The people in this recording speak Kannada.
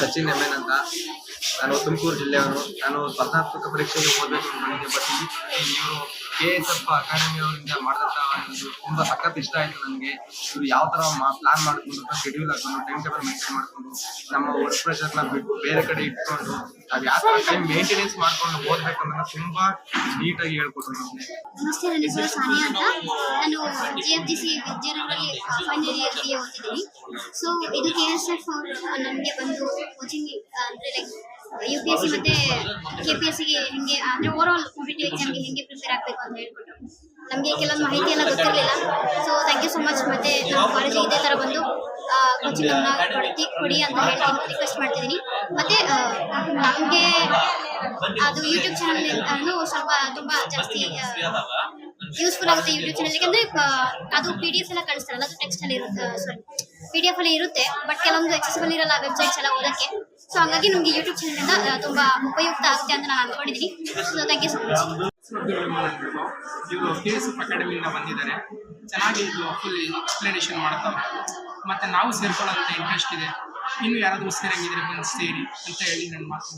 ಸಚಿನ್ ಎಮ್ ಎನ್ ಅಂತ. ನಾನು ತುಮಕೂರು ಜಿಲ್ಲೆಯವನು. ನಾನು ಸ್ಪರ್ಧಾತ್ಮಕ ಪರೀಕ್ಷೆಗೆ ಓದಬೇಕು ಅನ್ಕೊಂಡಿದ್ದೆ. ಬಟ್ ಇವರು KSF ಅಕಾಡೆಮಿ ಅವರಿಂದ ಮಾಡಿದಂಥ ಒಂದು ತುಂಬ ಸಖತ್ ಇಷ್ಟ ಆಯಿತು ನನಗೆ. ಇವರು ಯಾವ ಥರ ಪ್ಲಾನ್ ಮಾಡಿಕೊಂಡು ಶೆಡ್ಯೂಲ್ ಹಾಕೊಂಡು ಟೈಮ್ ಟೇಬಲ್ ಮೇಂಟೈನ್ ಮಾಡಿಕೊಂಡು ನಮ್ಮ ವರ್ಕ್ ಪ್ರೆಷರ್ನ ಬಿಟ್ಟು ಬೇರೆ ಕಡೆ ಇಟ್ಕೊಂಡು ನಾವು ಯಾವ ಥರ ಟೈಮ್ ಮೇಂಟೆನೆನ್ಸ್ ಮಾಡ್ಕೊಂಡು ಓದಬೇಕು ಅನ್ನೋದನ್ನ ತುಂಬ ನೀಟಾಗಿ ಹೇಳ್ಕೊಟ್ರು ನಮಗೆ. ನಮಸ್ತೆ, ನನ್ನ ಹೆಸರು ಸಾನಿಯಾ ಅಂತ. ನಾನು GFGC ವಿದ್ಯಾನಗರದಲ್ಲಿ ಫೈನಲ್ ಇಯರ್ BA ಓದ್ತಿದ್ದೀನಿ. ಸೊ ಇದು KSF ನನಗೆ ಬಂದು ಕೋಚಿಂಗ್ ಅಂದರೆ ಲೈಕ್ UPSC ಮತ್ತು KPSCಗೆ ಹೆಂಗೆ ಅಂದರೆ ಓವರ್ ಆಲ್ ಕಾಂಪಿಟೇಟಿವ್ ಎಕ್ಸಾಮ್ಗೆ ಹೆಂಗೆ ಪ್ರಿಪೇರ್ ಆಗಬೇಕು ಅಂತ ಹೇಳ್ಕೊಟ್ಟು ನಮಗೆ ಕೆಲವೊಂದು ಮಾಹಿತಿ ಎಲ್ಲ ಗೊತ್ತಿರಲಿಲ್ಲ. So thank you so much. ಮತ್ತು ನಮ್ಮ ಕಾಲೇಜಿಗೆ ಇದೇ ಥರ ಬಂದು ಕೋಚಿಂಗನ್ನು ಕೊಡಿ ಅಂತ ಹೇಳ್ತೀನಿ, ರಿಕ್ವೆಸ್ಟ್ ಮಾಡ್ತಿದ್ದೀನಿ. ಮತ್ತು ನಮಗೆ ಅದು ಯೂಟ್ಯೂಬ್ ಚಾನಲ್ ಸ್ವಲ್ಪ ತುಂಬ ಜಾಸ್ತಿ ಯೂಸ್ಫುಲ್ ಆಗುತ್ತೆ. ಯೂಟ್ಯೂಬ್ ಚಾನಲ್ ಯಾಕಂದರೆ ಅದು PDF ಎಲ್ಲ ಕಳಿಸ್ತಾರಲ್ಲ, ಅದು ಟೆಕ್ಸ್ಟಲ್ಲಿ ಇರುತ್ತೆ, ಸಾರಿ PDF ಅಲ್ಲಿ ಇರುತ್ತೆ. ಬಟ್ ಕೆಲವೊಂದು ಎಕ್ಸೆಸಿಬಲ್ ಇರಲ್ಲ ವೆಬ್ಸೈಟ್ಸ್ ಎಲ್ಲ ಓದೋಕ್ಕೆ. ಸೊ ಹಾಗಾಗಿ ನಮಗೆ ಯೂಟ್ಯೂಬ್ ಚಾನಲಿಂದ ತುಂಬ ಉಪಯುಕ್ತ ಆಗುತ್ತೆ ಅಂತ ನಾನು ಅಂದ್ಕೊಂಡಿದ್ದೀನಿ. So thank you so much. ಇವರು KSF ಅಕಾಡೆಮಿಯಿಂದ ಬಂದಿದ್ದಾರೆ. ಚೆನ್ನಾಗಿ ಇದು ಫುಲ್ ಎಕ್ಸ್ಪ್ಲನೇಷನ್ ಮಾಡ್ತಾರೆ. ಮತ್ತು ನಾವು ಸೇರ್ಕೊಳ್ಳೋಂಥ ಇಂಟ್ರೆಸ್ಟ್ ಇದೆ. ಇನ್ನೂ ಯಾರಾದರೂ ಸೇರಂಗಿದ್ರೆ ಬಂದು ಸೇರಿ ಅಂತ ಹೇಳಿ ನನ್ನ ಮಾತು.